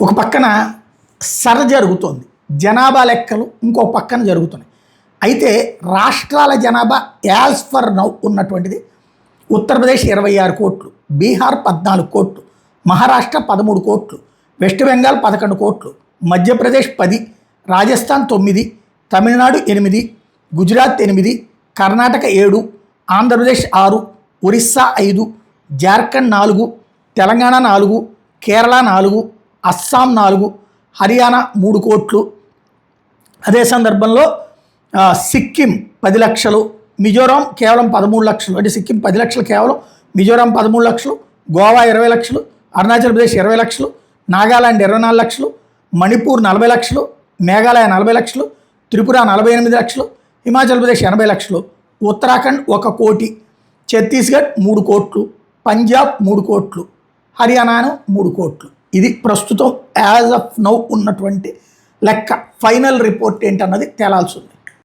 ఒక పక్కన సర జరుగుతోంది, జనాభా లెక్కలు ఇంకో పక్కన జరుగుతున్నాయి. అయితే రాష్ట్రాల జనాభా యాజ్ ఫర్ నౌ ఉన్నటువంటిది ఉత్తరప్రదేశ్ 26 కోట్లు, బీహార్ 14 కోట్లు, మహారాష్ట్ర 13 కోట్లు, వెస్ట్ బెంగాల్ 11 కోట్లు, మధ్యప్రదేశ్ 10, రాజస్థాన్ 9, తమిళనాడు 8, గుజరాత్ 8, కర్ణాటక 7, ఆంధ్రప్రదేశ్ 6, ఒరిస్సా 5, జార్ఖండ్ 4, తెలంగాణ 4, కేరళ 4, అస్సాం 4, హర్యానా 3 కోట్లు. అదే సందర్భంలో సిక్కిం 10 లక్షలు, మిజోరాం కేవలం 13 లక్షలు. అంటే సిక్కిం 10 లక్షలు కేవలం, మిజోరాం 13 లక్షలు, గోవా 20 లక్షలు, అరుణాచల్ ప్రదేశ్ 20 లక్షలు, నాగాలాండ్ 24 లక్షలు, మణిపూర్ 40 లక్షలు, మేఘాలయ 40 లక్షలు, త్రిపుర 48 లక్షలు, హిమాచల్ ప్రదేశ్ 80 లక్షలు, ఉత్తరాఖండ్ 1 కోటి, ఛత్తీస్గఢ్ 3 కోట్లు, పంజాబ్ 3 కోట్లు, హర్యానాను 3 కోట్లు. ఇది ప్రస్తుతం యాజ్ ఆఫ్ నౌ ఉన్నటువంటి లెక్క. ఫైనల్ రిపోర్ట్ ఏంటన్నది తేలాల్సి ఉంది.